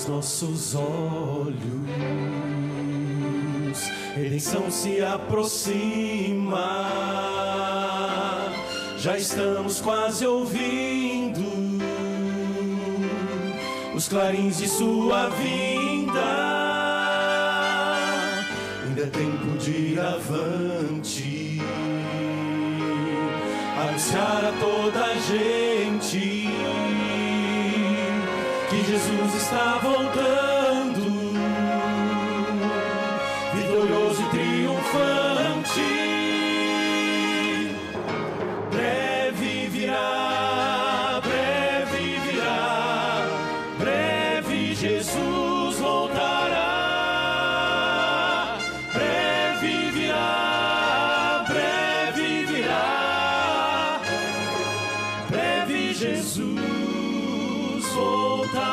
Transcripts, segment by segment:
aos nossos olhos. Redenção se aproxima, já estamos quase ouvindo os clarins de sua vinda. Ainda é tempo de ir avante, anunciar a toda a gente que Jesus está voltando, vitorioso e triunfante. Breve virá, breve virá, breve Jesus voltará. Breve virá, breve virá, breve Jesus voltará.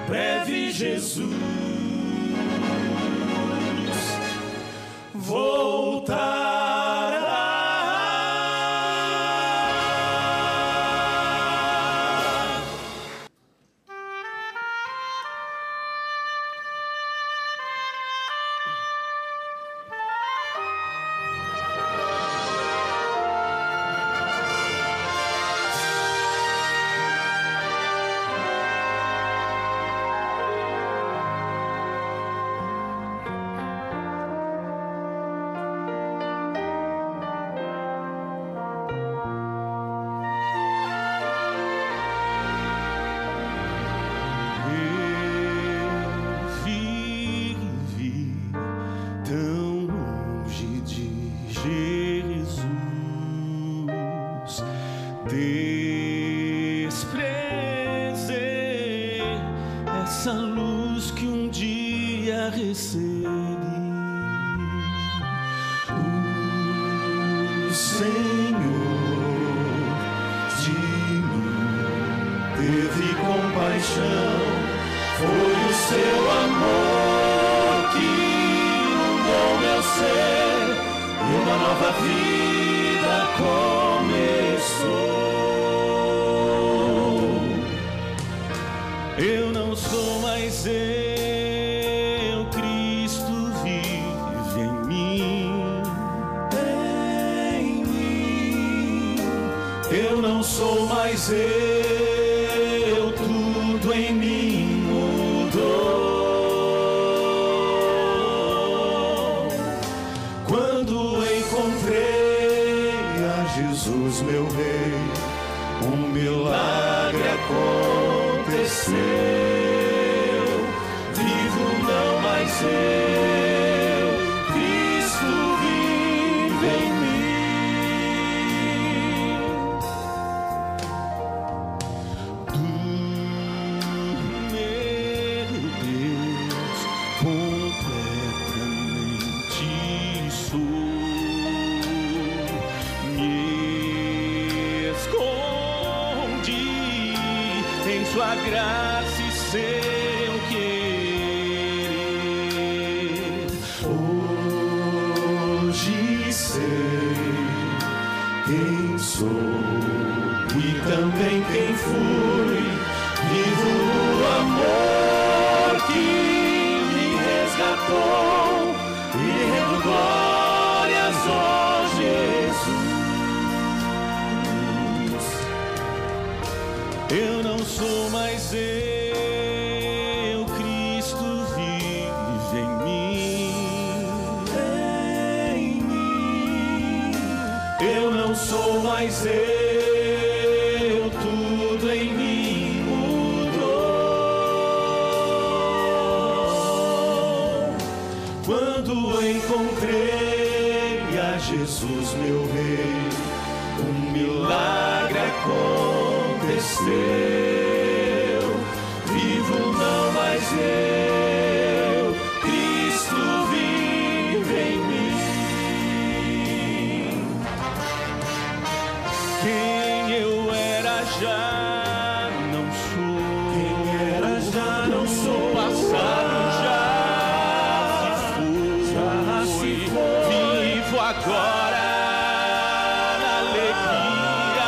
Breve Jesus voltará. Desprezei essa luz que um dia recebi. O Senhor de mim teve compaixão, foi o seu amor que inundou meu ser e uma nova vida começou. Eu não sou mais eu, Cristo vive em mim. Em mim. Eu não sou mais eu, tudo em mim mudou. Quando encontrei a Jesus, meu Rei, um milagre aconteceu. Vivo não mais eu, Cristo vive em mim. Do meu Deus completamente sou. Me escondi em sua graça e seu querer. Hoje sei quem sou e também quem fui. Vivo o amor que me resgatou e rendo glórias, ó Jesus. Eu não sou mais eu, Cristo vive em mim. Em mim. Eu não sou mais eu, tudo em mim mudou. Quando encontrei a Jesus, meu Rei, um milagre aconteceu. Vivo não mais eu, Cristo vive em mim. Quem eu era já não sou. Quem era já não sou. Passado já se foi. Vivo agora na alegria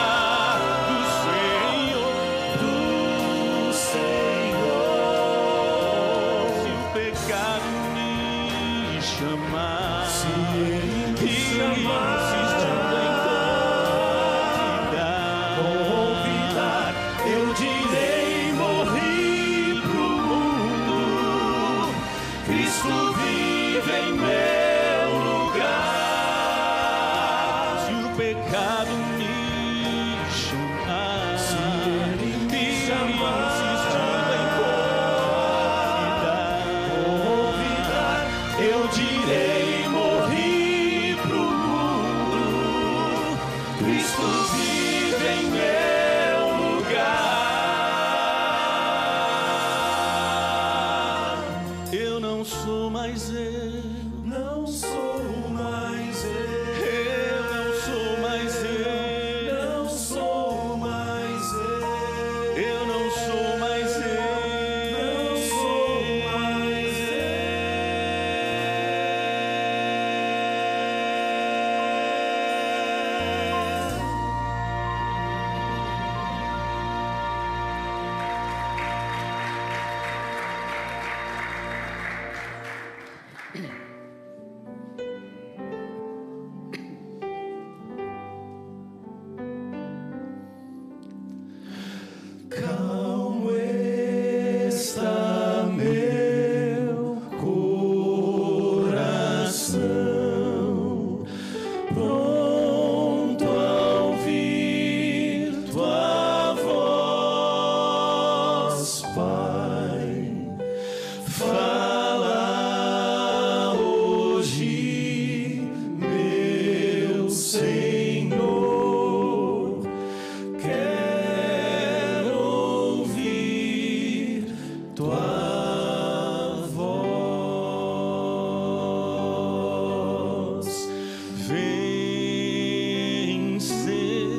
chamar, se Ele me chamar, insistindo em convidar, eu direi: morri pro mundo, Cristo vive em meu lugar. Se o pecado me chamar, Se Ele me chamar, insistindo em convidar, eu direi: morri pro mundo, Cristo vive em meu lugar. eu não sou mais eu, Não sou mais eu, eu não sou mais eu, não sou mais eu, eu não sou mais não eu, sou mais Calmo está meu coração, pronto a ouvir tua voz, Pai. Fala hoje, meu Senhor. Quero ouvir tua voz. vem ser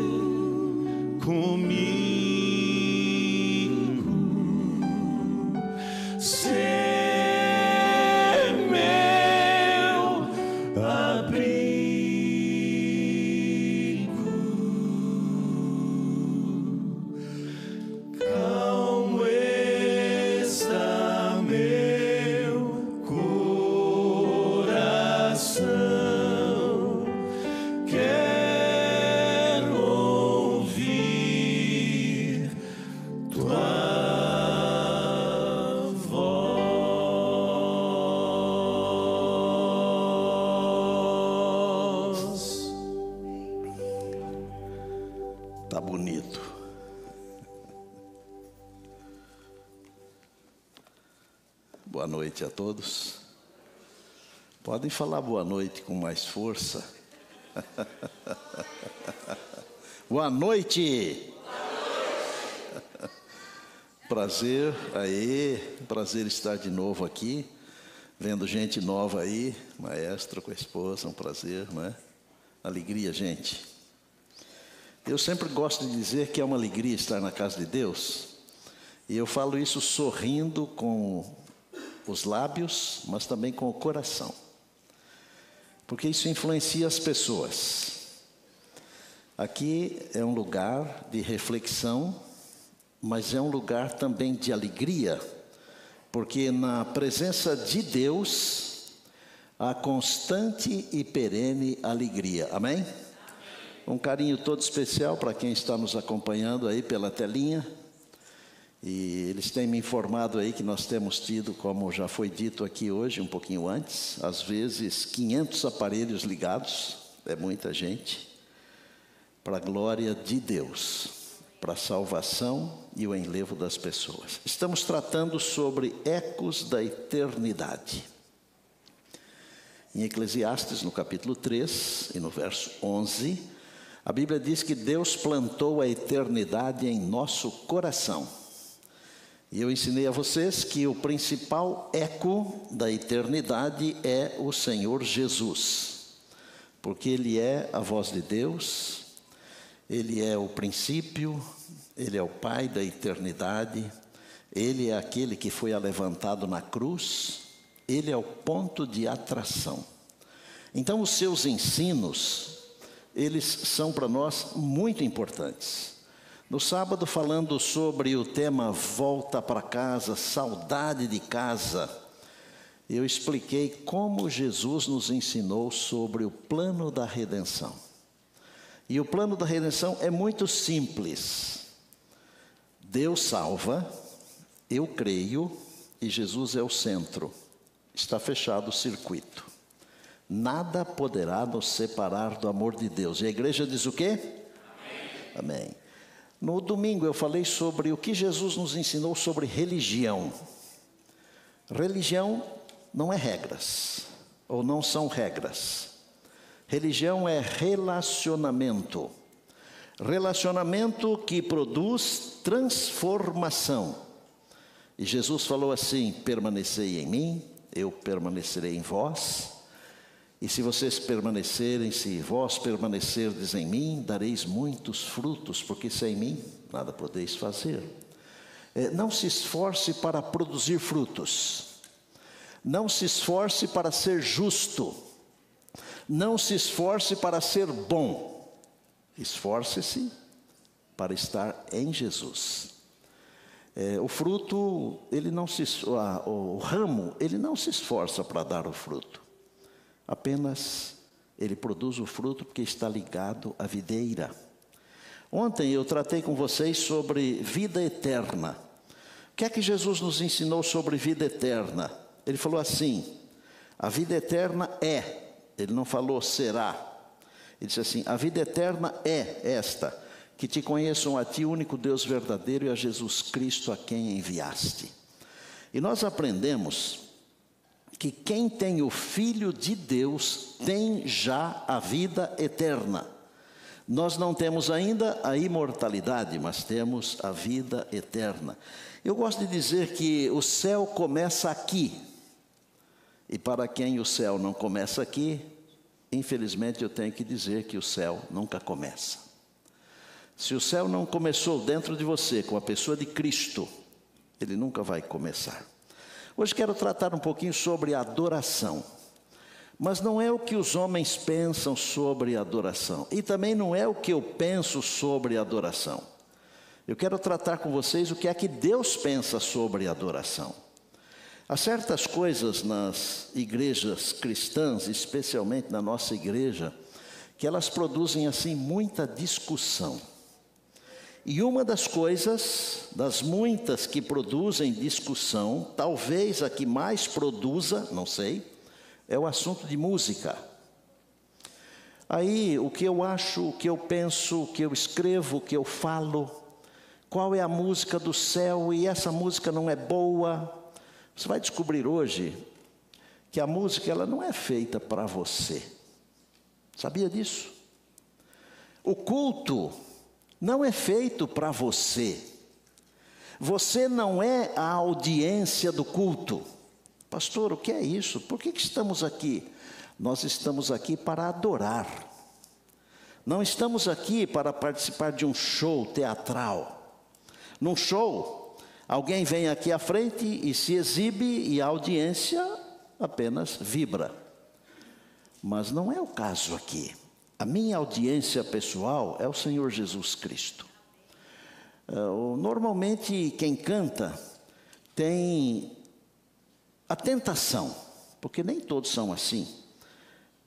comigo, Ser meu abrigo. Calmo está meu coração. Quero ouvir tua voz. Tá bonito. Boa noite a todos. Podem falar boa noite com mais força. Boa noite. Prazer, prazer estar de novo aqui, vendo gente nova aí, maestro com a esposa, um prazer, não é? Alegria, gente. Eu sempre gosto de dizer que é uma alegria estar na casa de Deus, e eu falo isso sorrindo com os lábios, mas também com o coração, porque isso influencia as pessoas. Aqui é um lugar de reflexão, mas é um lugar também de alegria, porque na presença de Deus há constante e perene alegria. Amém? Um carinho todo especial para quem está nos acompanhando aí pela telinha. E eles têm me informado aí que nós temos tido, como já foi dito aqui hoje, um pouquinho antes, às vezes 500 aparelhos ligados, é muita gente, para a glória de Deus, para a salvação e o enlevo das pessoas. Estamos tratando sobre ecos da eternidade. Em Eclesiastes, no capítulo 3 e no verso 11, a Bíblia diz que Deus plantou a eternidade em nosso coração. E eu ensinei a vocês que o principal eco da eternidade é o Senhor Jesus, porque Ele é a voz de Deus, Ele é o princípio, Ele é o Pai da eternidade, Ele é aquele que foi levantado na cruz, Ele é o ponto de atração. Então os seus ensinos, eles são para nós muito importantes. No sábado, falando sobre o tema volta para casa, saudade de casa, eu expliquei como Jesus nos ensinou sobre o plano da redenção. E o plano da redenção é muito simples. Deus salva, eu creio, e Jesus é o centro. Está fechado o circuito. Nada poderá nos separar do amor de Deus. E a igreja diz o quê? Amém. Amém. No domingo eu falei sobre o que Jesus nos ensinou sobre religião. Religião não é regras, ou não são regras. Religião é relacionamento. Relacionamento que produz transformação. E Jesus falou assim: permanecei em mim, eu permanecerei em vós. E se vocês permanecerem, se vós permanecerdes em mim, dareis muitos frutos, porque sem mim nada podeis fazer. Não se esforce para produzir frutos. Não se esforce para ser justo. Não se esforce para ser bom. Esforce-se para estar em Jesus. O fruto, o ramo, ele não se esforça para dar o fruto. Apenas ele produz o fruto porque está ligado à videira. Ontem eu tratei com vocês sobre vida eterna. O que é que Jesus nos ensinou sobre vida eterna? Ele falou assim: a vida eterna é. Ele não falou será. Ele disse assim: a vida eterna é esta, que te conheçam a ti, o único Deus verdadeiro, e a Jesus Cristo a quem enviaste. E nós aprendemos que quem tem o Filho de Deus tem já a vida eterna. Nós não temos ainda a imortalidade, mas temos a vida eterna. Eu gosto de dizer que o céu começa aqui. E para quem o céu não começa aqui, infelizmente eu tenho que dizer que o céu nunca começa. Se o céu não começou dentro de você com a pessoa de Cristo, ele nunca vai começar. Hoje quero tratar um pouquinho sobre adoração. Mas não é o que os homens pensam sobre adoração. E também não é o que eu penso sobre adoração. Eu quero tratar com vocês o que é que Deus pensa sobre adoração. Há certas coisas nas igrejas cristãs, especialmente na nossa igreja, que elas produzem assim muita discussão. E uma das coisas, das muitas que produzem discussão, talvez a que mais produza, não sei, é o assunto de música. Aí, o que eu acho, o que eu penso, o que eu escrevo, o que eu falo, qual é a música do céu e essa música não é boa. Você vai descobrir hoje que a música ela não é feita para você. Sabia disso? O culto não é feito para você. Você não é a audiência do culto. Pastor, o que é isso? Por que estamos aqui? Nós estamos aqui para adorar. Não estamos aqui para participar de um show teatral. Num show, alguém vem aqui à frente e se exibe e a audiência apenas vibra. Mas não é o caso aqui. A minha audiência pessoal é o Senhor Jesus Cristo. Normalmente quem canta tem a tentação, porque nem todos são assim,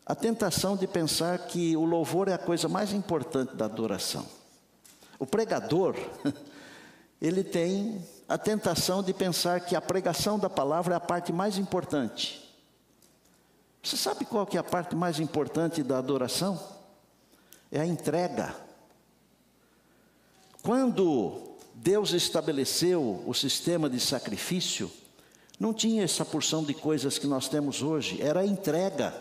a tentação de pensar que o louvor é a coisa mais importante da adoração. O pregador, ele tem a tentação de pensar que a pregação da palavra é a parte mais importante. Você sabe qual que é a parte mais importante da adoração? É a entrega. Quando Deus estabeleceu o sistema de sacrifício, não tinha essa porção de coisas que nós temos hoje, era a entrega.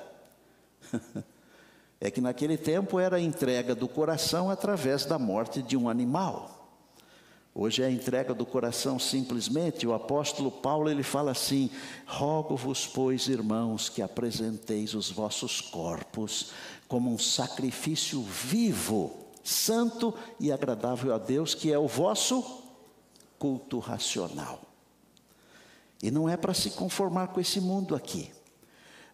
É que naquele tempo era a entrega do coração através da morte de um animal. Hoje é a entrega do coração simplesmente. O apóstolo Paulo ele fala assim: rogo-vos, pois, irmãos, que apresenteis os vossos corpos como um sacrifício vivo, santo e agradável a Deus, que é o vosso culto racional. E não é para se conformar com esse mundo aqui.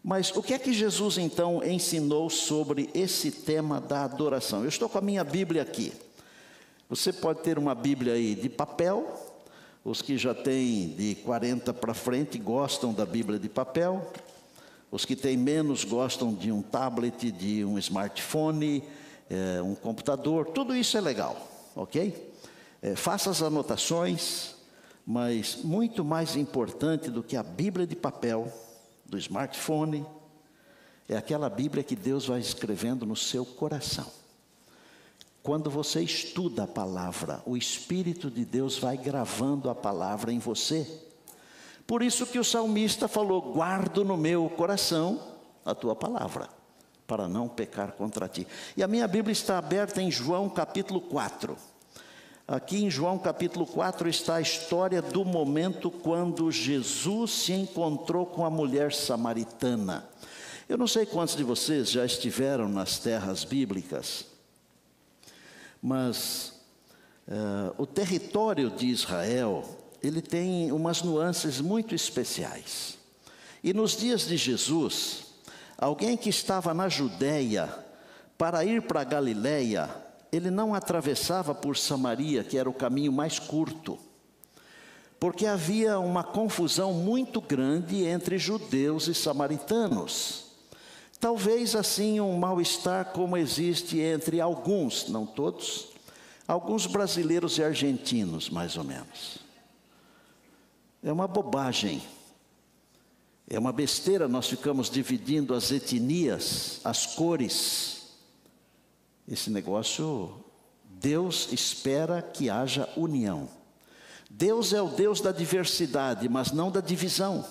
Mas o que é que Jesus então ensinou sobre esse tema da adoração? Eu estou com a minha Bíblia aqui. Você pode ter uma Bíblia aí de papel, Os que já têm de 40 para frente gostam da Bíblia de papel. Os que têm menos gostam de um tablet, de um smartphone, um computador. Tudo isso é legal, ok? Faça as anotações, mas muito mais importante do que a Bíblia de papel, do smartphone, é aquela Bíblia que Deus vai escrevendo no seu coração. Quando você estuda a palavra, o Espírito de Deus vai gravando a palavra em você. Por isso que o salmista falou: guardo no meu coração a tua palavra, para não pecar contra ti. E a minha Bíblia está aberta em João capítulo 4. Aqui em João capítulo 4 está a história do momento quando Jesus se encontrou com a mulher samaritana. Eu não sei quantos de vocês já estiveram nas terras bíblicas, mas o território de Israel, ele tem umas nuances muito especiais. E nos dias de Jesus, alguém que estava na Judéia, para ir para a Galiléia, ele não atravessava por Samaria, que era o caminho mais curto, porque havia uma confusão muito grande entre judeus e samaritanos. Talvez assim um mal-estar como existe entre alguns, não todos, alguns brasileiros e argentinos, mais ou menos. É uma bobagem, é uma besteira nós ficamos dividindo as etnias, as cores. Esse negócio, Deus espera que haja união. Deus é o Deus da diversidade, mas não da divisão.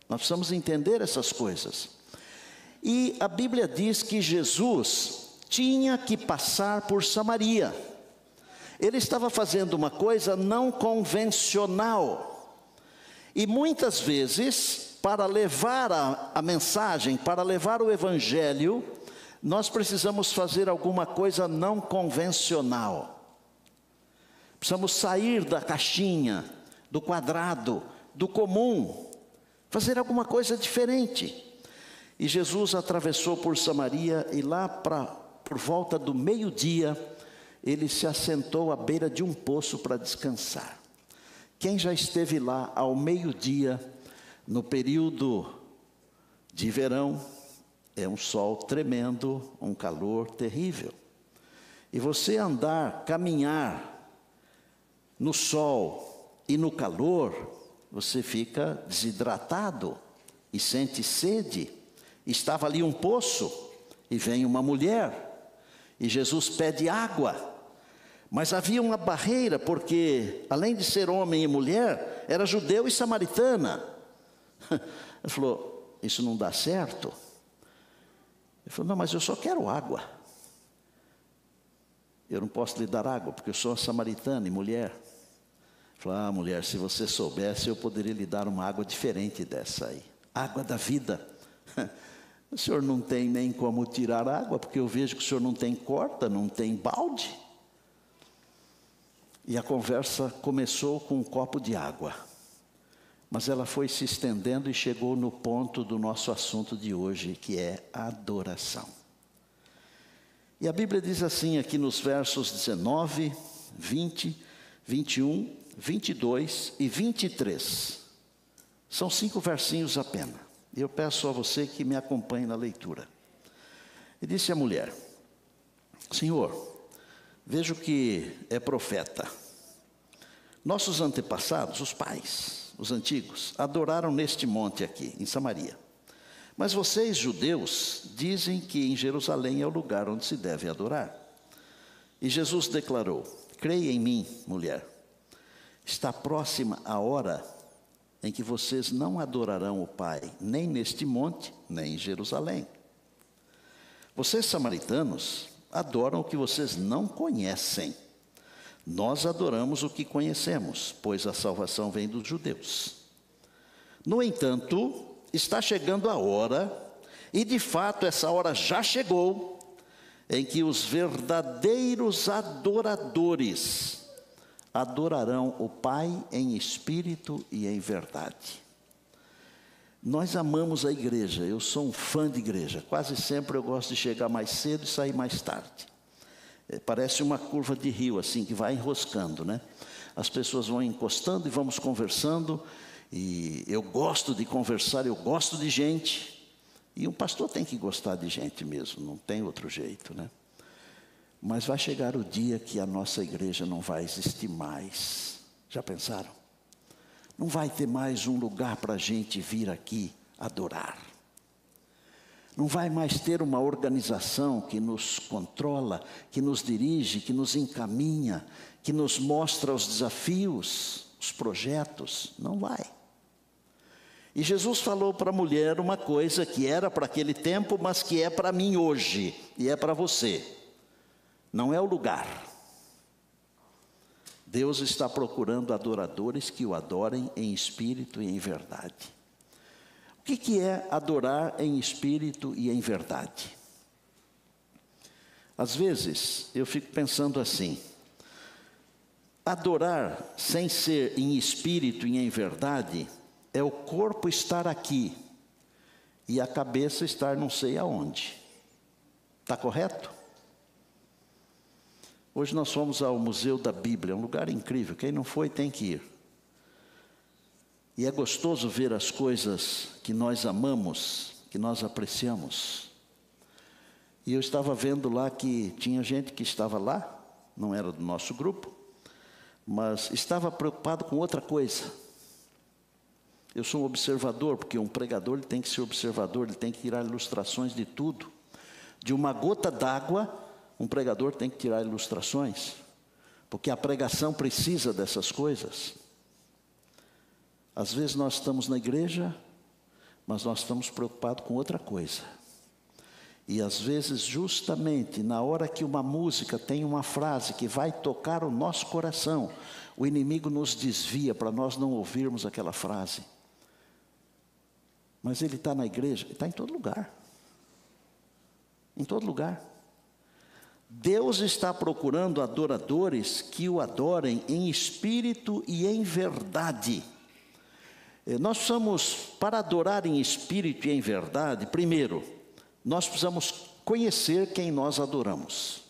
Nós precisamos entender essas coisas. E a Bíblia diz que Jesus tinha que passar por Samaria. Ele estava fazendo uma coisa não convencional. E muitas vezes, para levar a mensagem, para levar o evangelho, nós precisamos fazer alguma coisa não convencional. Precisamos sair da caixinha, do quadrado, do comum, fazer alguma coisa diferente. E Jesus atravessou por Samaria e lá por volta do meio-dia, ele se assentou à beira de um poço para descansar. Quem já esteve lá ao meio-dia, no período de verão, é um sol tremendo, um calor terrível. E você andar, caminhar no sol e no calor, você fica desidratado e sente sede. Estava ali um poço e vem uma mulher e Jesus pede água, mas havia uma barreira, porque além de ser homem e mulher, era judeu e samaritana. Ele falou: isso não dá certo. Ele falou: não, mas eu só quero água. Eu não posso lhe dar água, porque eu sou samaritana e mulher. Ele falou: ah, mulher, se você soubesse, eu poderia lhe dar uma água diferente dessa aí. Água da vida. O senhor não tem nem como tirar água, porque eu vejo que o senhor não tem corda, não tem balde. E a conversa começou com um copo de água, mas ela foi se estendendo e chegou no ponto do nosso assunto de hoje, que é adoração. E a Bíblia diz assim aqui nos versos 19, 20, 21, 22 e 23. São 5 versinhos apenas. E eu peço a você que me acompanhe na leitura. E disse a mulher: Senhor, vejo que é profeta. Nossos antepassados, os pais, os antigos, adoraram neste monte aqui, em Samaria. Mas vocês, judeus, dizem que em Jerusalém é o lugar onde se deve adorar. E Jesus declarou: creia em mim, mulher. Está próxima a hora em que vocês não adorarão o Pai, nem neste monte, nem em Jerusalém. Vocês, samaritanos, adoram o que vocês não conhecem. Nós adoramos o que conhecemos, pois a salvação vem dos judeus. No entanto, está chegando a hora, e de fato essa hora já chegou, em que os verdadeiros adoradores adorarão o Pai em espírito e em verdade. Nós amamos a igreja, eu sou um fã de igreja. Quase sempre eu gosto de chegar mais cedo e sair mais tarde. Parece uma curva de rio assim, que vai enroscando, né? as pessoas vão encostando e vamos conversando, e eu gosto de conversar, eu gosto de gente, e um pastor tem que gostar de gente mesmo, não tem outro jeito, né? Mas vai chegar o dia que a nossa igreja não vai existir mais. Já pensaram? Não vai ter mais um lugar para a gente vir aqui adorar. Não vai mais ter uma organização que nos controla, que nos dirige, que nos encaminha, que nos mostra os desafios, os projetos. Não vai. E Jesus falou para a mulher uma coisa que era para aquele tempo, mas que é para mim hoje e é para você. Não é o lugar. Deus está procurando adoradores que o adorem em espírito e em verdade. O que é adorar em espírito e em verdade? Às vezes eu fico pensando assim: adorar sem ser em espírito e em verdade é o corpo estar aqui e a cabeça estar não sei aonde. Está correto? Hoje nós fomos ao Museu da Bíblia, um lugar incrível. Quem não foi tem que ir. E é gostoso ver as coisas que nós amamos, que nós apreciamos. E eu estava vendo lá que tinha gente que estava lá, não era do nosso grupo, mas estava preocupado com outra coisa. Eu sou um observador, porque um pregador ele tem que ser observador, ele tem que tirar ilustrações de tudo. De uma gota d'água, um pregador tem que tirar ilustrações, porque a pregação precisa dessas coisas. Às vezes nós estamos na igreja, mas nós estamos preocupados com outra coisa. E às vezes, justamente na hora que uma música tem uma frase que vai tocar o nosso coração, o inimigo nos desvia para nós não ouvirmos aquela frase. Mas ele está na igreja, ele está em todo lugar. Em todo lugar. Deus está procurando adoradores que o adorem em espírito e em verdade. Nós precisamos, para adorar em espírito e em verdade, primeiro, nós precisamos conhecer quem nós adoramos.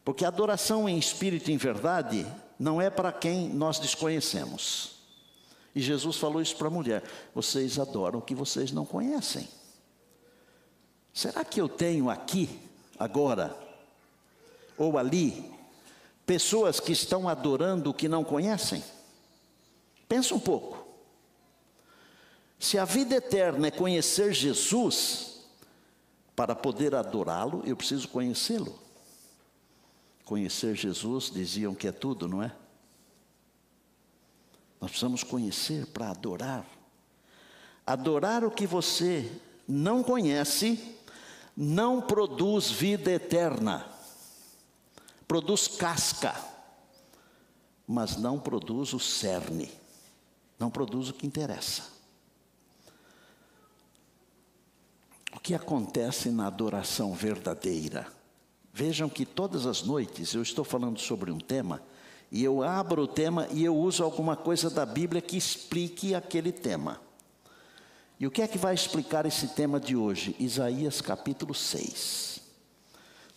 Porque a adoração em espírito e em verdade não é para quem nós desconhecemos. E Jesus falou isso para a mulher: vocês adoram o que vocês não conhecem. Será que eu tenho aqui, agora, ou ali, pessoas que estão adorando o que não conhecem? Pensa um pouco. Se a vida eterna é conhecer Jesus, para poder adorá-lo, eu preciso conhecê-lo. Conhecer Jesus, diziam que é tudo, não é? Nós precisamos conhecer para adorar. Adorar o que você não conhece não produz vida eterna. Produz casca, mas não produz o cerne. Não produz o que interessa. O que acontece na adoração verdadeira? Vejam que todas as noites eu estou falando sobre um tema, e eu abro o tema e eu uso alguma coisa da Bíblia que explique aquele tema. E o que é que vai explicar esse tema de hoje? Isaías capítulo 6.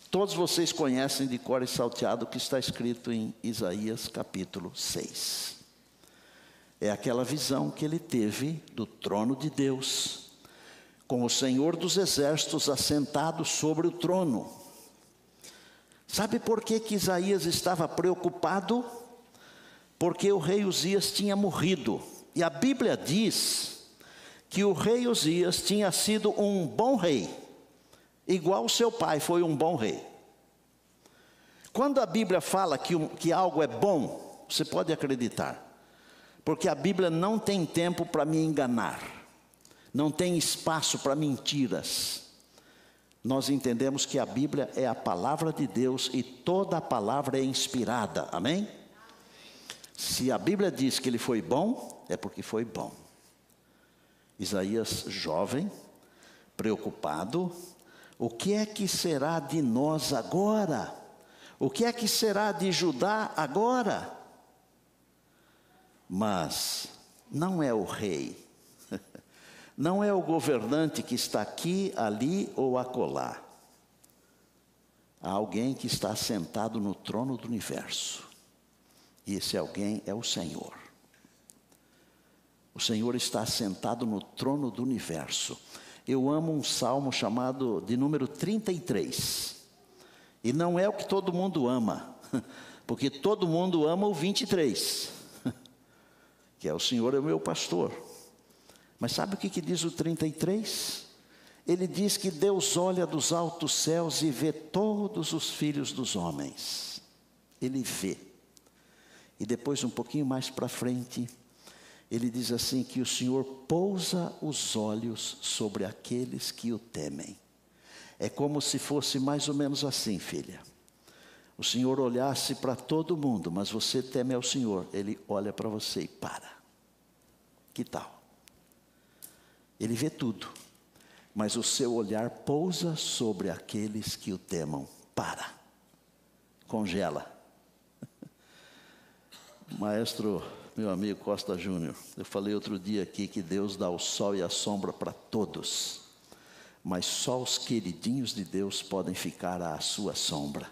Todos vocês conhecem de cor e salteado o que está escrito em Isaías capítulo 6. É aquela visão que ele teve do trono de Deus, com o Senhor dos exércitos assentado sobre o trono. Sabe por que Isaías estava preocupado? Porque o rei Uzias tinha morrido. E a Bíblia diz que o rei Uzias tinha sido um bom rei, igual o seu pai foi um bom rei. Quando a Bíblia fala que algo é bom, você pode acreditar, porque a Bíblia não tem tempo para me enganar, não tem espaço para mentiras. Nós entendemos que a Bíblia é a palavra de Deus e toda a palavra é inspirada, amém? Se a Bíblia diz que ele foi bom, é porque foi bom. Isaías, jovem, preocupado, o que é que será de nós agora? O que é que será de Judá agora? Mas não é o rei, não é o governante que está aqui, ali ou acolá. Há alguém que está sentado no trono do universo. E esse alguém é o Senhor. O Senhor está assentado no trono do universo. Eu amo um salmo chamado de número 33. E não é o que todo mundo ama, porque todo mundo ama o 23, que é o Senhor é o meu pastor. Mas sabe o que diz o 33? Ele diz que Deus olha dos altos céus e vê todos os filhos dos homens. Ele vê. E depois, um pouquinho mais para frente, ele diz assim que o Senhor pousa os olhos sobre aqueles que o temem. É como se fosse mais ou menos assim, filha. O Senhor olhasse para todo mundo, mas você teme ao Senhor. Ele olha para você e para. Que tal? Ele vê tudo, mas o seu olhar pousa sobre aqueles que o temam. Para. Congela. Maestro, meu amigo Costa Júnior, eu falei outro dia aqui que Deus dá o sol e a sombra para todos. Mas só os queridinhos de Deus podem ficar à sua sombra.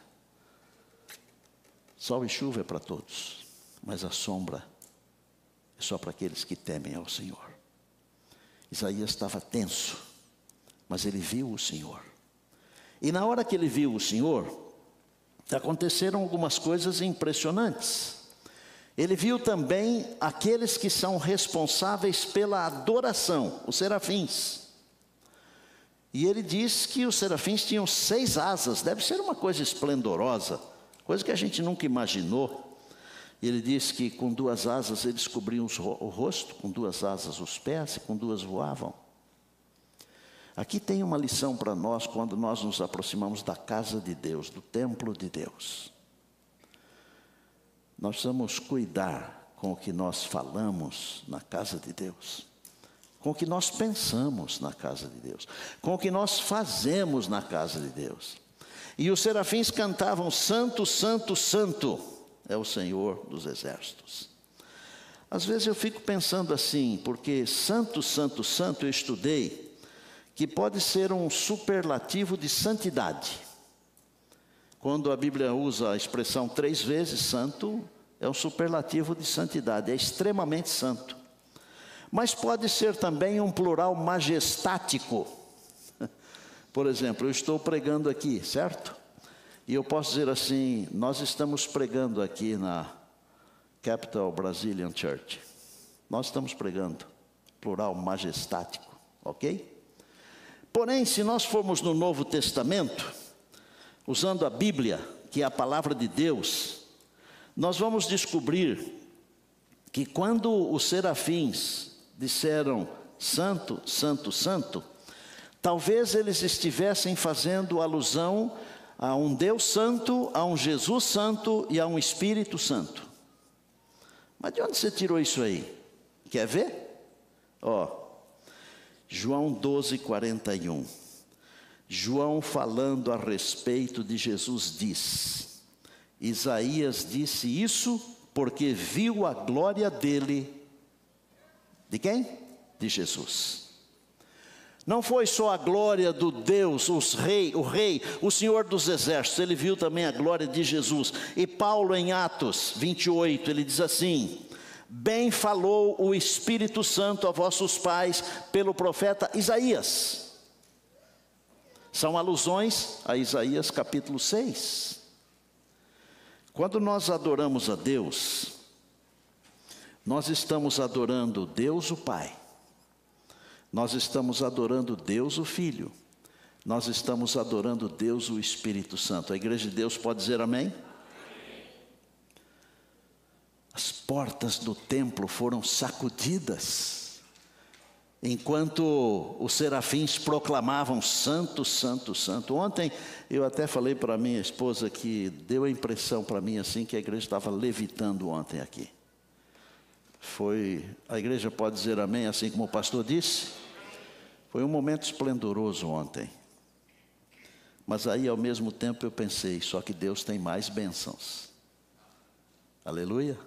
Sol e chuva é para todos, mas a sombra é só para aqueles que temem ao Senhor. Isaías estava tenso, mas ele viu o Senhor. E na hora que ele viu o Senhor, aconteceram algumas coisas impressionantes. Ele viu também aqueles que são responsáveis pela adoração, os serafins. E ele diz que os serafins tinham 6 asas, deve ser uma coisa esplendorosa, coisa que a gente nunca imaginou. E ele diz que com 2 asas eles cobriam o rosto, com 2 asas os pés, e com 2 voavam. Aqui tem uma lição para nós quando nós nos aproximamos da casa de Deus, do templo de Deus. Nós precisamos cuidar com o que nós falamos na casa de Deus, com o que nós pensamos na casa de Deus, com o que nós fazemos na casa de Deus. E os serafins cantavam: Santo, Santo, Santo é o Senhor dos exércitos. Às vezes eu fico pensando assim, porque Santo, Santo, Santo eu estudei, que pode ser um superlativo de santidade. Quando a Bíblia usa a expressão 3 vezes santo, é um superlativo de santidade, é extremamente santo. Mas pode ser também um plural majestático. Por exemplo, eu estou pregando aqui, certo? E eu posso dizer assim, nós estamos pregando aqui na Capital Brazilian Church. Nós estamos pregando, plural majestático, ok? Porém, se nós formos no Novo Testamento, usando a Bíblia, que é a palavra de Deus, nós vamos descobrir que quando os serafins disseram Santo, Santo, Santo, talvez eles estivessem fazendo alusão a um Deus Santo, a um Jesus Santo e a um Espírito Santo. Mas de onde você tirou isso aí? Quer ver? João 12:41. João, falando a respeito de Jesus, diz: Isaías disse isso porque viu a glória dele. De quem? De Jesus. Não foi só a glória do Deus, o Rei, o Senhor dos exércitos, ele viu também a glória de Jesus. E Paulo, em Atos 28, ele diz assim: bem falou o Espírito Santo a vossos pais pelo profeta Isaías. São alusões a Isaías capítulo 6. Quando nós adoramos a Deus, nós estamos adorando Deus o Pai, nós estamos adorando Deus o Filho, nós estamos adorando Deus o Espírito Santo. A igreja de Deus pode dizer amém? As portas do templo foram sacudidas, enquanto os serafins proclamavam Santo, Santo, Santo. Ontem eu até falei para minha esposa que deu a impressão para mim assim que a igreja estava levitando ontem aqui. A igreja pode dizer amém, assim como o pastor disse? Foi um momento esplendoroso ontem. Mas aí ao mesmo tempo eu pensei, só que Deus tem mais bênçãos. Aleluia.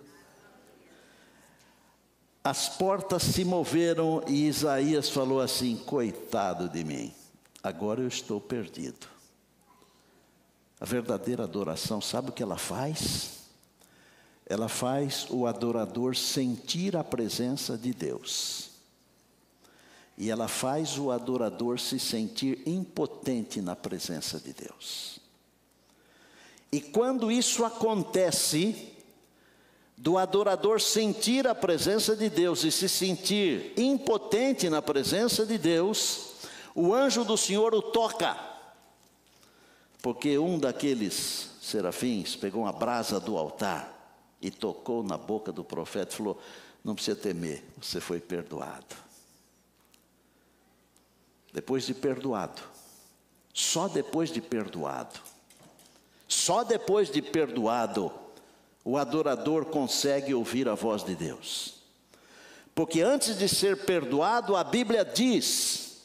As portas se moveram e Isaías falou assim: coitado de mim, agora eu estou perdido. A verdadeira adoração, sabe o que ela faz? ela faz o adorador sentir a presença de Deus. E ela faz o adorador se sentir impotente na presença de Deus. E quando isso acontece, do adorador sentir a presença de Deus e se sentir impotente na presença de Deus, o anjo do Senhor o toca. Porque um daqueles serafins pegou uma brasa do altar e tocou na boca do profeta e falou: não precisa temer, você foi perdoado. Depois de perdoado, só depois de perdoado, o adorador consegue ouvir a voz de Deus. Porque antes de ser perdoado, a Bíblia diz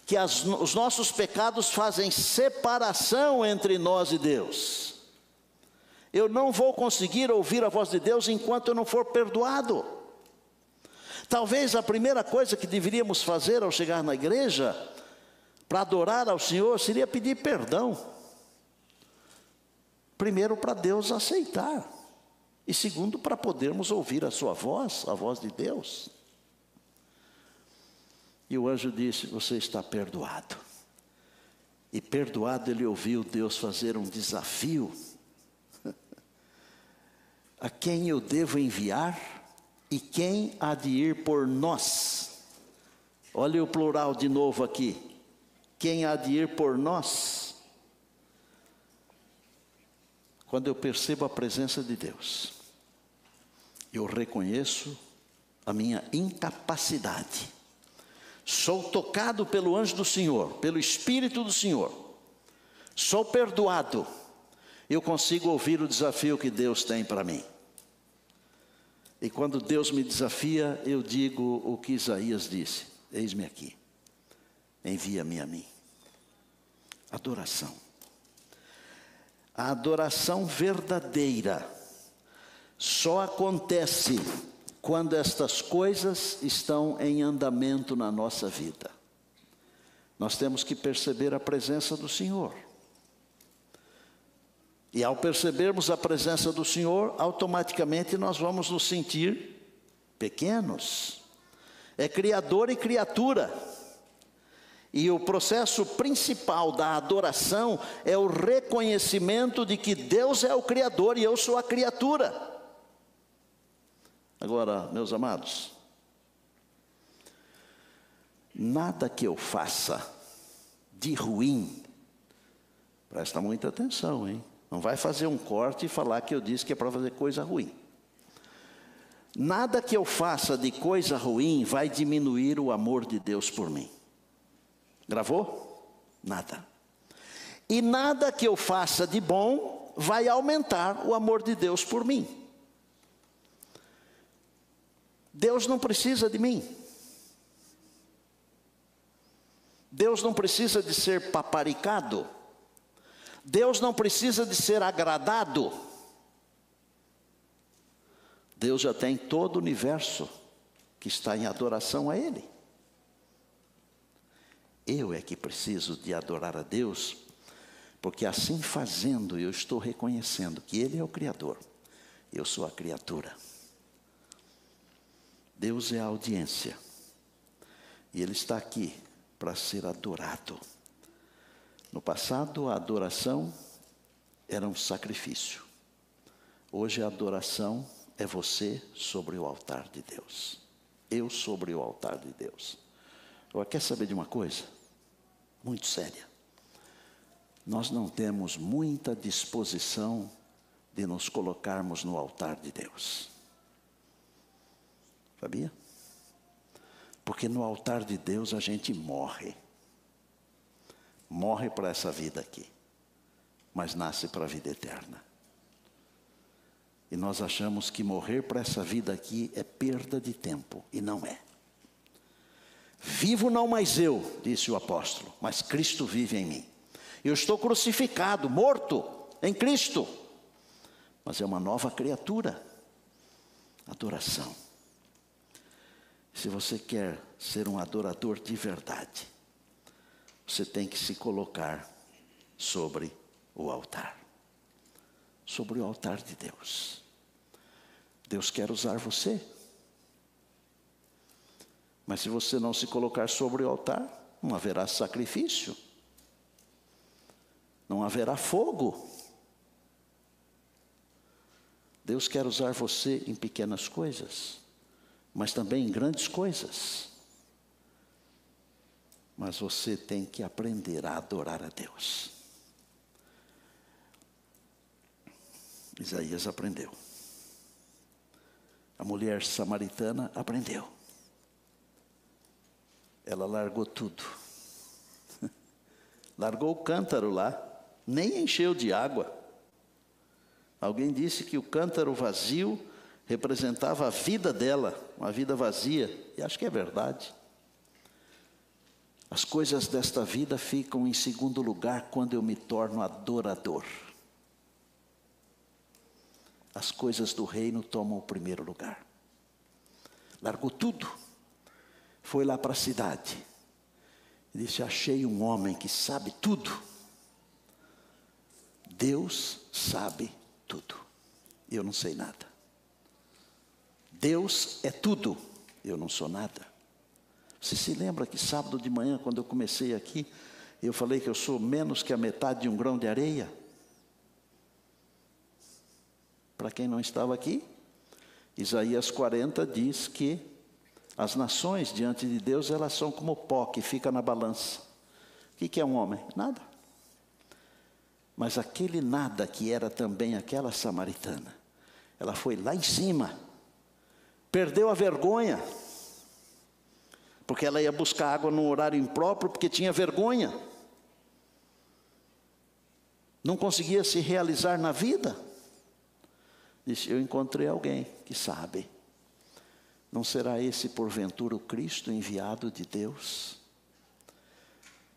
que os nossos pecados fazem separação entre nós e Deus. Eu não vou conseguir ouvir a voz de Deus enquanto eu não for perdoado. Talvez a primeira coisa que deveríamos fazer ao chegar na igreja, para adorar ao Senhor, seria pedir perdão. Primeiro, para Deus aceitar. E segundo, para podermos ouvir a sua voz, a voz de Deus. E o anjo disse: você está perdoado. E perdoado, ele ouviu Deus fazer um desafio. A quem eu devo enviar e quem há de ir por nós? Olha o plural de novo aqui. Quem há de ir por nós? Quando eu percebo a presença de Deus, eu reconheço a minha incapacidade. Sou tocado pelo anjo do Senhor, pelo Espírito do Senhor. Sou perdoado. Eu consigo ouvir o desafio que Deus tem para mim. E quando Deus me desafia, eu digo o que Isaías disse: eis-me aqui, envia-me a mim. Adoração. A adoração verdadeira só acontece quando estas coisas estão em andamento na nossa vida. Nós temos que perceber a presença do Senhor. E ao percebermos a presença do Senhor, automaticamente nós vamos nos sentir pequenos. É criador e criatura. E o processo principal da adoração é o reconhecimento de que Deus é o Criador e eu sou a criatura. Agora, meus amados, nada que eu faça de ruim, presta muita atenção, hein? Não vai fazer um corte e falar que eu disse que é para fazer coisa ruim. Nada que eu faça de coisa ruim vai diminuir o amor de Deus por mim. Gravou? Nada. E nada que eu faça de bom vai aumentar o amor de Deus por mim. Deus não precisa de mim. Deus não precisa de ser paparicado. Deus não precisa de ser agradado. Deus já tem todo o universo que está em adoração a Ele. Eu é que preciso de adorar a Deus, porque assim fazendo eu estou reconhecendo que Ele é o Criador, eu sou a criatura. Deus é a audiência, e Ele está aqui para ser adorado. No passado, a adoração era um sacrifício. Hoje, a adoração é você sobre o altar de Deus. Eu sobre o altar de Deus. Agora, quer saber de uma coisa? Muito séria. Nós não temos muita disposição de nos colocarmos no altar de Deus. Sabia? Porque no altar de Deus a gente morre. Morre para essa vida aqui, mas nasce para a vida eterna. E nós achamos que morrer para essa vida aqui é perda de tempo, e não é. Vivo não mais eu, disse o apóstolo, mas Cristo vive em mim. Eu estou crucificado, morto em Cristo, mas é uma nova criatura. Adoração. Se você quer ser um adorador de verdade, você tem que se colocar sobre o altar. Sobre o altar de Deus. Deus quer usar você. Mas se você não se colocar sobre o altar, não haverá sacrifício. Não haverá fogo. Deus quer usar você em pequenas coisas, mas também em grandes coisas. Mas você tem que aprender a adorar a Deus. Isaías aprendeu. A mulher samaritana aprendeu. Ela largou tudo. Largou o cântaro lá, nem encheu de água. Alguém disse que o cântaro vazio representava a vida dela, uma vida vazia. E acho que é verdade. As coisas desta vida ficam em segundo lugar quando eu me torno adorador. As coisas do reino tomam o primeiro lugar. Largou tudo. Foi lá para a cidade. E disse, achei um homem que sabe tudo. Deus sabe tudo. Eu não sei nada. Deus é tudo. Eu não sou nada. Você se lembra que sábado de manhã, quando eu comecei aqui, eu falei que eu sou menos que a metade de um grão de areia? Para quem não estava aqui, Isaías 40 diz que as nações diante de Deus, elas são como pó que fica na balança. O que é um homem? Nada. Mas aquele nada que era também aquela samaritana, ela foi lá em cima, perdeu a vergonha, porque ela ia buscar água num horário impróprio, porque tinha vergonha. Não conseguia se realizar na vida. Disse, eu encontrei alguém que sabe. Não será esse porventura o Cristo enviado de Deus?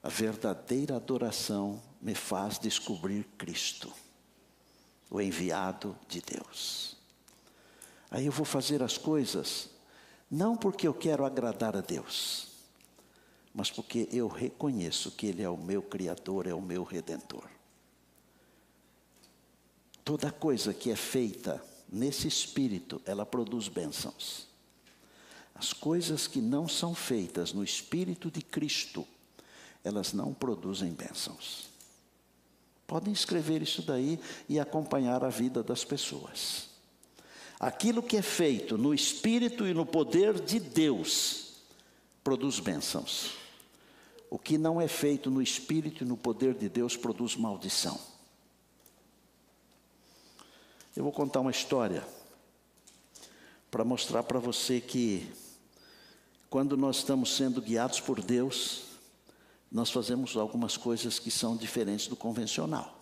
A verdadeira adoração me faz descobrir Cristo, o enviado de Deus. Aí eu vou fazer as coisas, não porque eu quero agradar a Deus, mas porque eu reconheço que Ele é o meu Criador, é o meu Redentor. Toda coisa que é feita nesse espírito, ela produz bênçãos. As coisas que não são feitas no Espírito de Cristo, elas não produzem bênçãos. Podem escrever isso daí e acompanhar a vida das pessoas. Aquilo que é feito no Espírito e no poder de Deus, produz bênçãos. O que não é feito no Espírito e no poder de Deus, produz maldição. Eu vou contar uma história para mostrar para você que quando nós estamos sendo guiados por Deus, nós fazemos algumas coisas que são diferentes do convencional.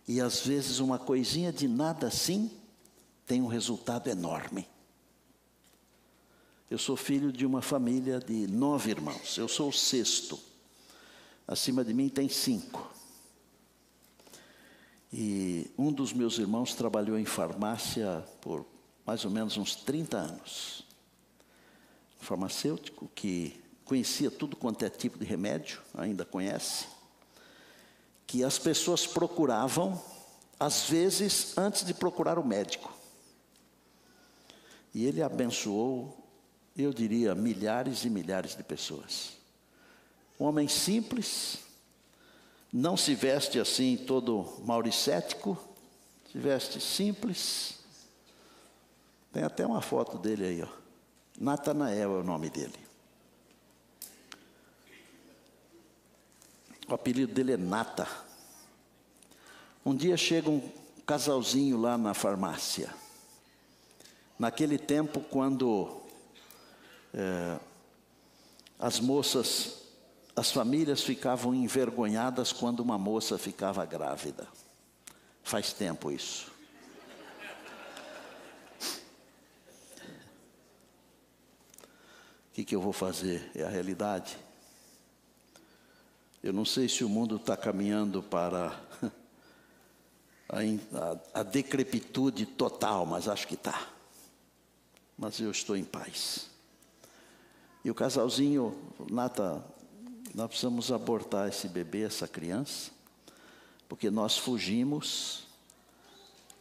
E às vezes uma coisinha de nada assim tem um resultado enorme. Eu sou filho de uma família de 9 irmãos. Eu sou o 6º. Acima de mim tem 5. E um dos meus irmãos trabalhou em farmácia por mais ou menos uns 30 anos. Um farmacêutico que conhecia tudo quanto é tipo de remédio, ainda conhece, que as pessoas procuravam, às vezes, antes de procurar o médico. E ele abençoou, eu diria, milhares e milhares de pessoas. Um homem simples, não se veste assim todo mauricético, se veste simples. Tem até uma foto dele aí, ó. Natanael é o nome dele. O apelido dele é Nata. Um dia chega um casalzinho lá na farmácia. Naquele tempo, quando as moças, as famílias ficavam envergonhadas quando uma moça ficava grávida. Faz tempo isso. O que eu vou fazer? É a realidade. Eu não sei se o mundo está caminhando para a decrepitude total, mas acho que está. Mas eu estou em paz. E o casalzinho, Nata, nós precisamos abortar esse bebê, essa criança, porque nós fugimos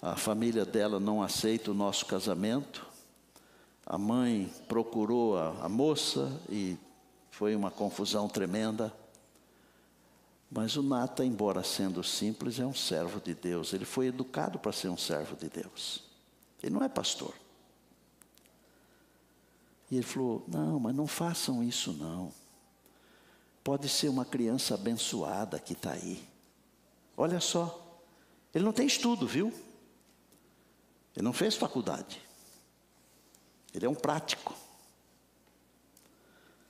A família dela não aceita o nosso casamento. A mãe procurou a moça e foi uma confusão tremenda. Mas o Natan, embora sendo simples, é um servo de Deus. Ele foi educado para ser um servo de Deus. Ele não é pastor. E ele falou, não, mas não façam isso não. Pode ser uma criança abençoada que está aí. Olha só, ele não tem estudo, viu? Ele não fez faculdade. Ele é um prático.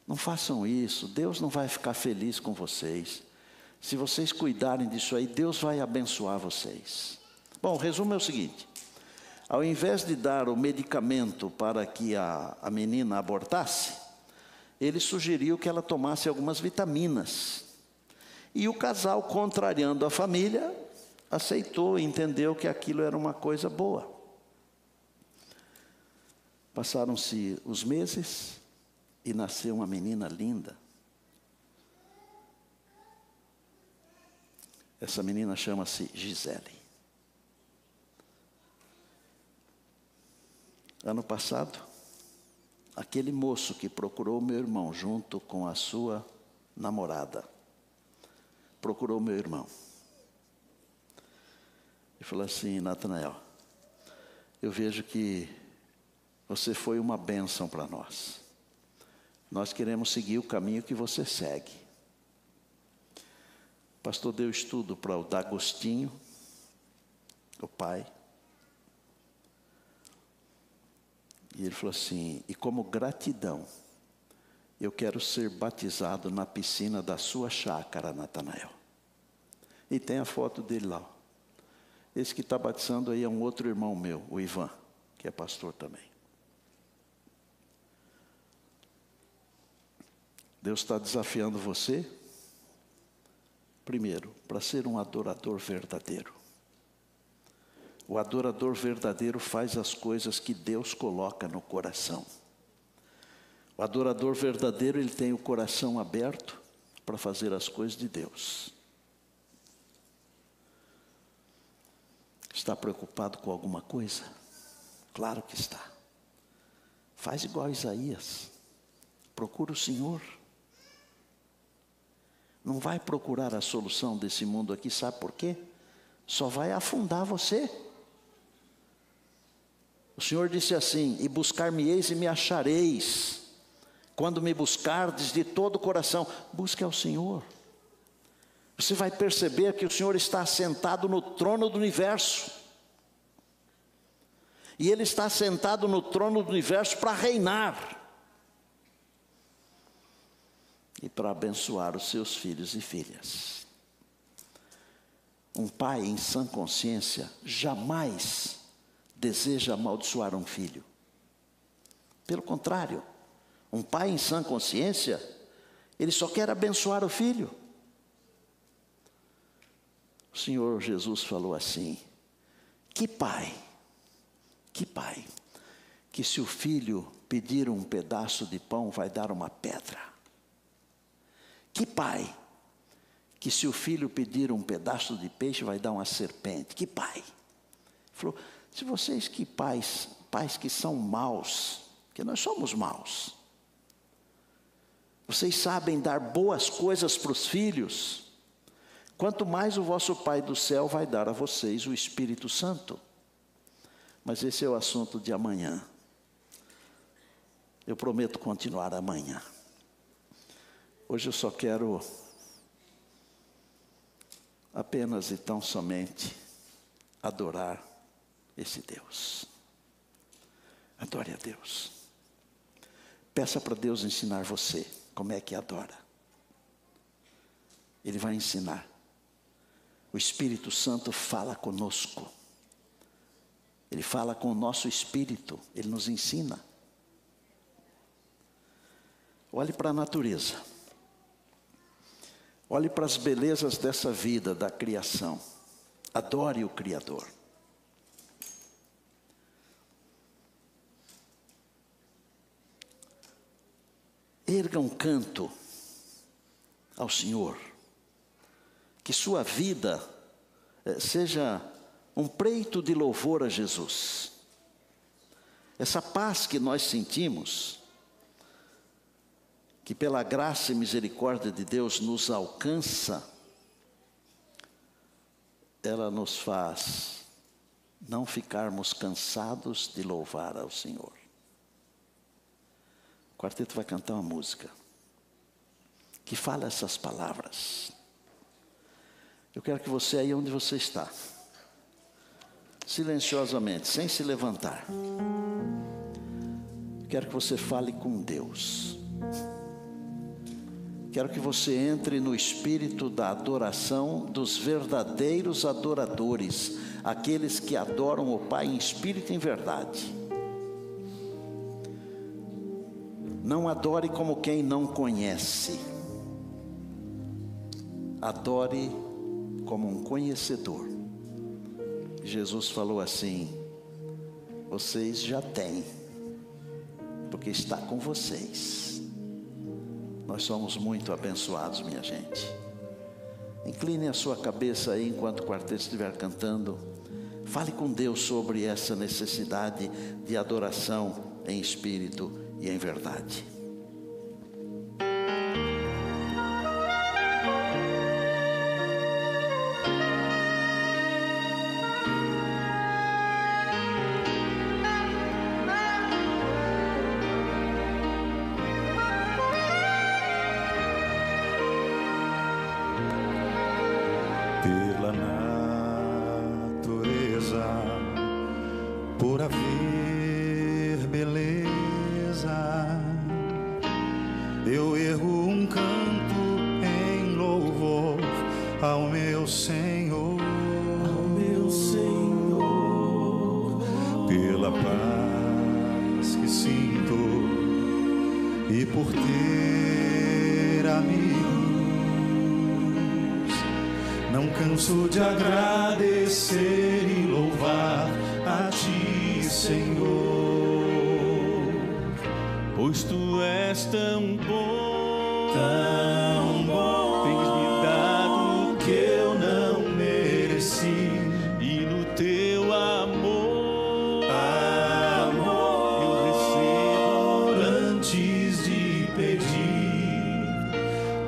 Não façam isso, Deus não vai ficar feliz com vocês. Se vocês cuidarem disso aí, Deus vai abençoar vocês. Bom, o resumo é o seguinte. Ao invés de dar o medicamento para que a menina abortasse, ele sugeriu que ela tomasse algumas vitaminas. E o casal, contrariando a família, aceitou e entendeu que aquilo era uma coisa boa. Passaram-se os meses e nasceu uma menina linda. Essa menina chama-se Gisele. Ano passado, aquele moço que procurou meu irmão junto com a sua namorada, procurou meu irmão. E falou assim, Natanael, eu vejo que você foi uma bênção para nós. Nós queremos seguir o caminho que você segue. O pastor deu estudo para o D'Agostinho, o pai. E ele falou assim, e como gratidão, eu quero ser batizado na piscina da sua chácara, Natanael. E tem a foto dele lá. Esse que está batizando aí é um outro irmão meu, o Ivan, que é pastor também. Deus está desafiando você, primeiro, para ser um adorador verdadeiro. O adorador verdadeiro faz as coisas que Deus coloca no coração. O adorador verdadeiro, ele tem o coração aberto para fazer as coisas de Deus. Está preocupado com alguma coisa? Claro que está. Faz igual a Isaías. Procura o Senhor. Não vai procurar a solução desse mundo aqui, sabe por quê? Só vai afundar você. O Senhor disse assim, e buscar-me-eis e me achareis, quando me buscardes de todo o coração. Busque ao Senhor. Você vai perceber que o Senhor está assentado no trono do universo. E Ele está assentado no trono do universo para reinar. E para abençoar os seus filhos e filhas. Um pai em sã consciência jamais deseja amaldiçoar um filho. Pelo contrário, um pai em sã consciência, ele só quer abençoar o filho. O Senhor Jesus falou assim, que pai, que se o filho pedir um pedaço de pão, vai dar uma pedra. Que pai, que se o filho pedir um pedaço de peixe, vai dar uma serpente. Que pai. Ele falou, se vocês que pais que são maus, que nós somos maus, vocês sabem dar boas coisas para os filhos, quanto mais o vosso Pai do céu vai dar a vocês o Espírito Santo. Mas esse é o assunto de amanhã. Eu prometo continuar amanhã. Hoje eu só quero apenas e tão somente adorar esse Deus. Adore a Deus. Peça para Deus ensinar você como é que adora. Ele vai ensinar. O Espírito Santo fala conosco. Ele fala com o nosso espírito. Ele nos ensina. Olhe para a natureza. Olhe para as belezas dessa vida, da criação. Adore o Criador. Erga um canto ao Senhor. Que sua vida seja um preito de louvor a Jesus. Essa paz que nós sentimos, que pela graça e misericórdia de Deus nos alcança, ela nos faz não ficarmos cansados de louvar ao Senhor. O quarteto vai cantar uma música que fala essas palavras. Eu quero que você, aí onde você está, silenciosamente, sem se levantar, quero que você fale com Deus. Quero que você entre no espírito da adoração dos verdadeiros adoradores, aqueles que adoram o Pai em espírito e em verdade. Não adore como quem não conhece. Adore como um conhecedor. Jesus falou assim: vocês já têm, porque está com vocês. Nós somos muito abençoados, minha gente. Incline a sua cabeça aí enquanto o quarteto estiver cantando. Fale com Deus sobre essa necessidade de adoração em espírito e em verdade. Pela natureza, por haver beleza, eu ergo um canto em louvor ao meu Senhor, pela paz que sinto e por ter amigos. Não canso de agradecer e louvar a Ti, Senhor, pois Tu és tão bom, tens me dado o que eu não mereci, e no Teu amor, eu recebo antes de pedir.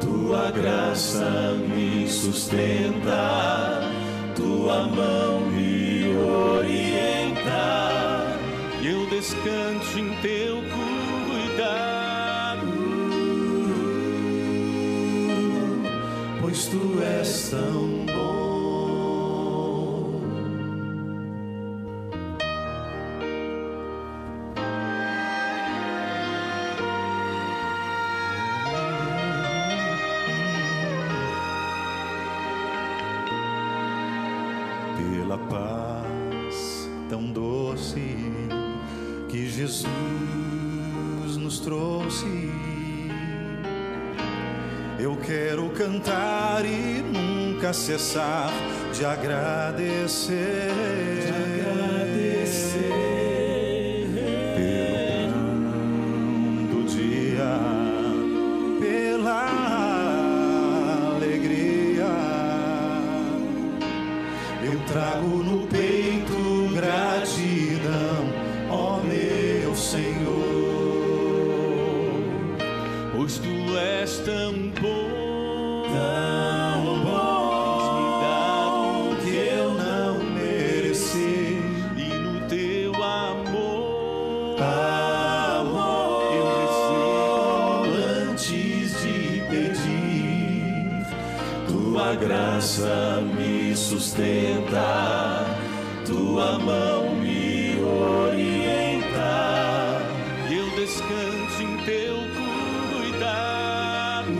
Tua graça me sustenta, Tua mão me orienta, e eu descanso em Teu cuidado, pois Tu és tão bom. Pela paz tão doce que Jesus nos trouxe, eu quero cantar e nunca cessar de agradecer, pelo pão do dia, pela alegria. Eu trago no peito gratidão, ó meu Senhor, pois Tu és tão bom, tens me dado o que eu não mereci, e no Teu amor, eu recebo antes de pedir. Tua graça me sustenta, Tua mão me orienta, e eu descanso em Teu cuidado,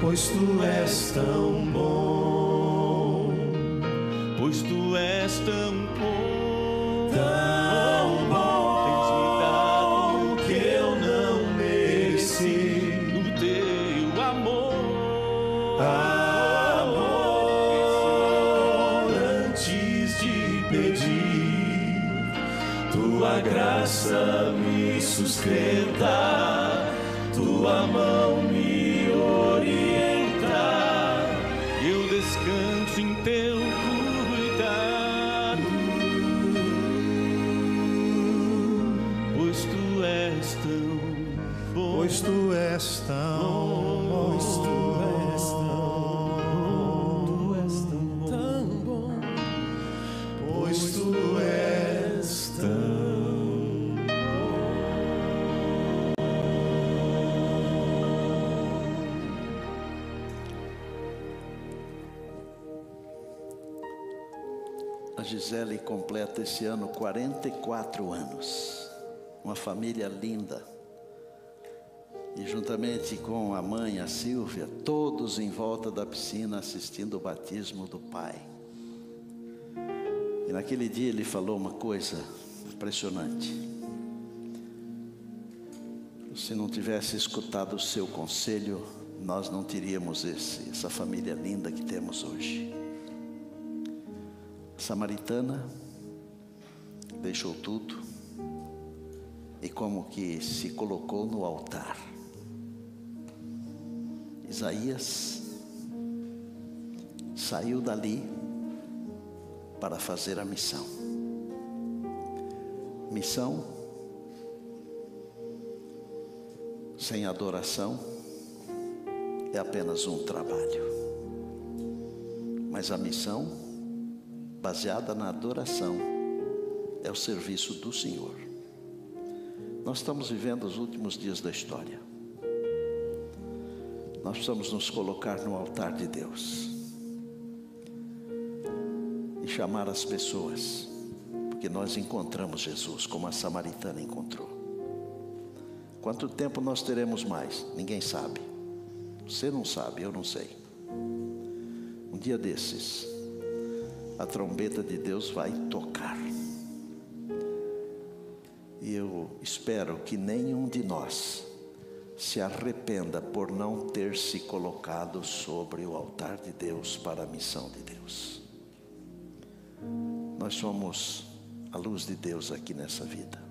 pois Tu és tão bom, pois Tu és tão bom, tens me dado o que eu não mereci, no Teu amor, antes de pedir. Tua graça me sustenta, Tua mão me orienta, eu descanso tão bom, pois tu és tão bom, pois tu és tão bom, pois tu és tão A Gisele completa esse ano 44 anos. Uma família linda. E juntamente com a mãe, a Silvia, todos em volta da piscina assistindo o batismo do pai. E naquele dia ele falou uma coisa impressionante. Se não tivesse escutado o seu conselho, nós não teríamos essa família linda que temos hoje. Samaritana deixou tudo e como que se colocou no altar. Isaías saiu dali para fazer a missão. Missão sem adoração é apenas um trabalho, mas a missão baseada na adoração é o serviço do Senhor. Nós estamos vivendo os últimos dias da história. Nós precisamos nos colocar no altar de Deus e chamar as pessoas, porque nós encontramos Jesus como a samaritana encontrou. Quanto tempo nós teremos mais? Ninguém sabe. Você não sabe, eu não sei. Um dia desses, a trombeta de Deus vai tocar. E eu espero que nenhum de nós se arrependa por não ter se colocado sobre o altar de Deus para a missão de Deus. Nós somos a luz de Deus aqui nessa vida.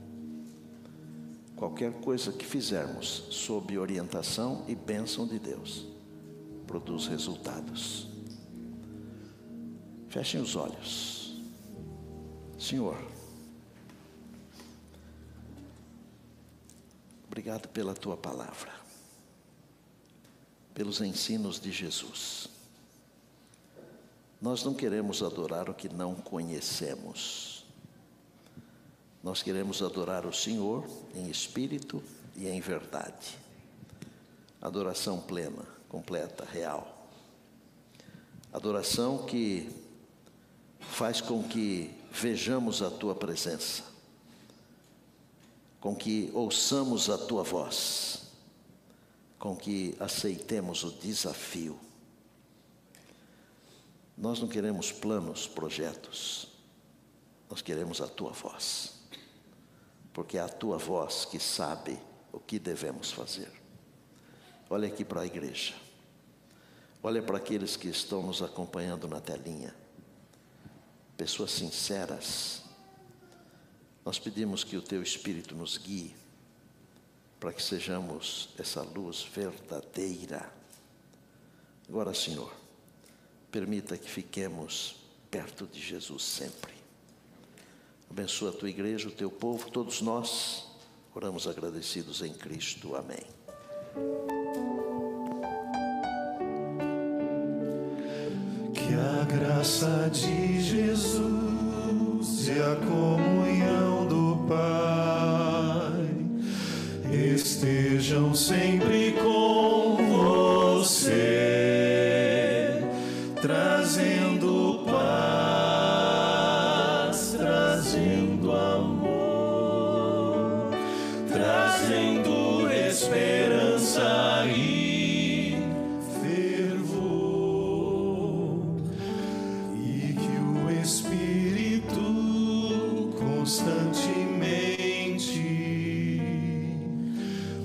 Qualquer coisa que fizermos sob orientação e bênção de Deus produz resultados. Fechem os olhos. Senhor, obrigado pela tua palavra, pelos ensinos de Jesus. Nós não queremos adorar o que não conhecemos. Nós queremos adorar o Senhor em espírito e em verdade. Adoração plena, completa, real. Adoração que faz com que vejamos a tua presença, com que ouçamos a tua voz, com que aceitemos o desafio. Nós não queremos planos, projetos, nós queremos a tua voz, porque é a tua voz que sabe o que devemos fazer. Olha aqui para a igreja, olha para aqueles que estão nos acompanhando na telinha, pessoas sinceras. Nós pedimos que o teu Espírito nos guie, para que sejamos essa luz verdadeira. Agora, Senhor, permita que fiquemos perto de Jesus sempre. Abençoa a tua igreja, o teu povo, todos nós, oramos agradecidos em Cristo. Amém. Que a graça de Jesus e a comunhão do Pai estejam sempre com você, trazendo paz, trazendo amor, trazendo esperança e fervor, e que o Espírito constantemente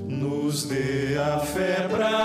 nos dê a fé pra